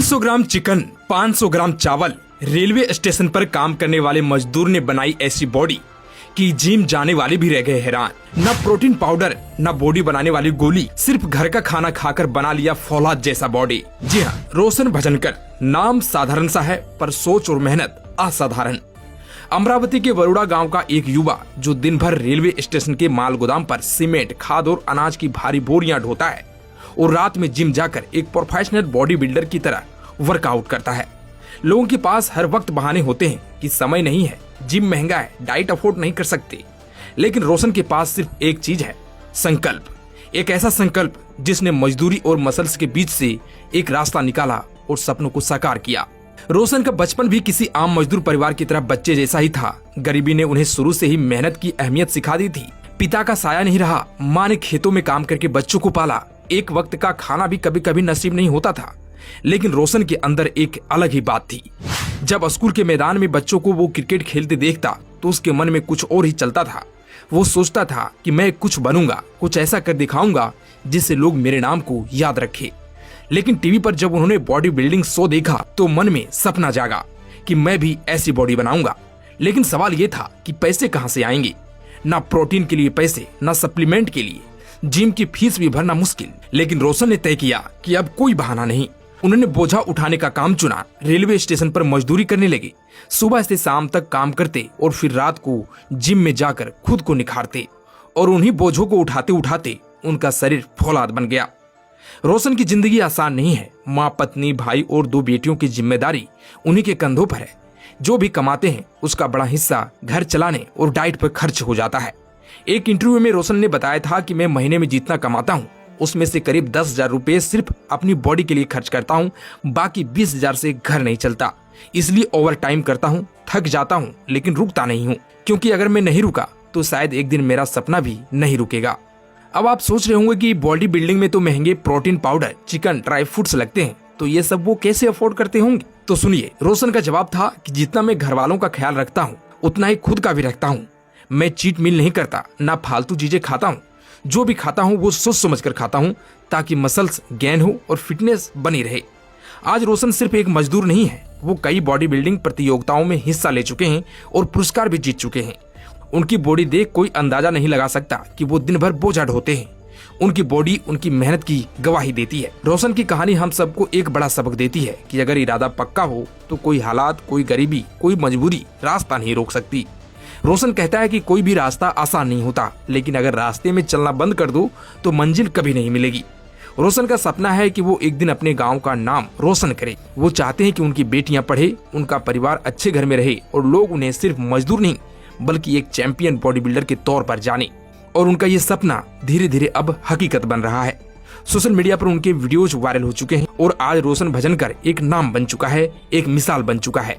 300 gram chicken, 500 ग्राम चावल। Railway station पर काम करने वाले मजदूर ने बनाई ऐसी बॉडी कि जिम जाने वाले भी रह गए हैरान। न प्रोटीन पाउडर, न बॉडी बनाने वाली गोली, सिर्फ घर का खाना खाकर बना लिया फौलाद जैसा बॉडी। जी हाँ, रोशन भजनकर। नाम साधारण सा है पर सोच और मेहनत असाधारण। अमरावती के वरुड़ा गांव का एक युवा जो दिन भर रेलवे स्टेशन के माल गोदाम पर सीमेंट, खाद और अनाज की भारी बोरियां ढोता है और रात में जिम जाकर एक प्रोफेशनल बॉडी बिल्डर की तरह वर्कआउट करता है। लोगों के पास हर वक्त बहाने होते हैं कि समय नहीं है, जिम महंगा है, डाइट अफोर्ड नहीं कर सकते। लेकिन रोशन के पास सिर्फ एक चीज है, संकल्प। एक ऐसा संकल्प जिसने मजदूरी और मसल्स के बीच से एक रास्ता निकाला और सपनों को साकार किया। रोशन का बचपन भी किसी आम मजदूर परिवार की तरह बच्चे जैसा ही था। गरीबी ने उन्हें शुरू से ही मेहनत की अहमियत सिखा दी थी। पिता का साया नहीं रहा, माँ ने खेतों में काम करके बच्चों को पाला। एक वक्त का खाना भी कभी कभी नसीब नहीं होता था, लेकिन रोशन के अंदर एक अलग ही बात थी। जब स्कूल के मैदान में बच्चों को वो क्रिकेट खेलते देखता तो उसके मन में कुछ और ही चलता था। वो सोचता था कि मैं कुछ बनूंगा, कुछ ऐसा कर दिखाऊंगा जिससे लोग मेरे नाम को याद रखें। लेकिन टीवी पर जब उन्होंने बॉडी बिल्डिंग शो देखा तो मन में सपना जागा कि मैं भी ऐसी बॉडी बनाऊंगा। लेकिन सवाल ये था कि पैसे कहां से आएंगे। ना प्रोटीन के लिए पैसे, ना सप्लीमेंट के लिए, जिम की फीस भी भरना मुश्किल। लेकिन रोशन ने तय किया कि अब कोई बहाना नहीं। उन्होंने बोझा उठाने का काम चुना। रेलवे स्टेशन पर मजदूरी करने लगे। सुबह से शाम तक काम करते और फिर रात को जिम में जाकर खुद को निखारते। और उन्हीं बोझों को उठाते उठाते उनका शरीर फौलाद बन गया। रोशन की जिंदगी आसान नहीं है। माँ, पत्नी, भाई और 2 बेटियों की जिम्मेदारी उन्हीं के कंधों पर है। जो भी कमाते हैं उसका बड़ा हिस्सा घर चलाने और डाइट पर खर्च हो जाता है। एक इंटरव्यू में रोशन ने बताया था कि मैं महीने में जितना कमाता हूँ उसमें से करीब 10,000 रुपए सिर्फ अपनी बॉडी के लिए खर्च करता हूँ। बाकी 20,000 से घर नहीं चलता। इसलिए ओवर टाइम करता हूँ, थक जाता हूँ, लेकिन रुकता नहीं हूँ, क्योंकि अगर मैं नहीं रुका तो शायद एक दिन मेरा सपना भी नहीं रुकेगा। अब आप सोच रहे होंगे कि बॉडी बिल्डिंग में तो महंगे protein powder, chicken, dry fruits लगते हैं, तो ये सब वो कैसे अफोर्ड करते होंगे। तो सुनिए, रोशन का जवाब था कि जितना मैं घर वालों का ख्याल रखता हूँ उतना ही खुद का भी रखता हूँ। मैं चीट मील नहीं करता, ना फालतू चीजें खाता हूँ। जो भी खाता हूँ वो सोच समझ कर खाता हूँ ताकि मसल्स गेन हो और फिटनेस बनी रहे। आज रोशन सिर्फ एक मजदूर नहीं है, वो कई बॉडी बिल्डिंग प्रतियोगिताओं में हिस्सा ले चुके हैं और पुरस्कार भी जीत चुके हैं। उनकी बॉडी देख कोई अंदाजा नहीं लगा सकता कि वो दिन भर बोझा ढोते हैं। उनकी बॉडी उनकी मेहनत की गवाही देती है। रोशन की कहानी हम सबको एक बड़ा सबक देती है कि अगर इरादा पक्का हो तो कोई हालात, कोई गरीबी, कोई मजबूरी रास्ता नहीं रोक सकती। रोशन कहता है कि कोई भी रास्ता आसान नहीं होता, लेकिन अगर रास्ते में चलना बंद कर दो तो मंजिल कभी नहीं मिलेगी। रोशन का सपना है कि वो एक दिन अपने गांव का नाम रोशन करे। वो चाहते हैं कि उनकी बेटियां पढ़े, उनका परिवार अच्छे घर में रहे और लोग उन्हें सिर्फ मजदूर नहीं बल्कि एक चैंपियन बॉडी बिल्डर के तौर पर जाने। और उनका ये सपना धीरे धीरे अब हकीकत बन रहा है। सोशल मीडिया पर उनके वीडियोज वायरल हो चुके हैं और आज रोशन भजनकर एक नाम बन चुका है, एक मिसाल बन चुका है।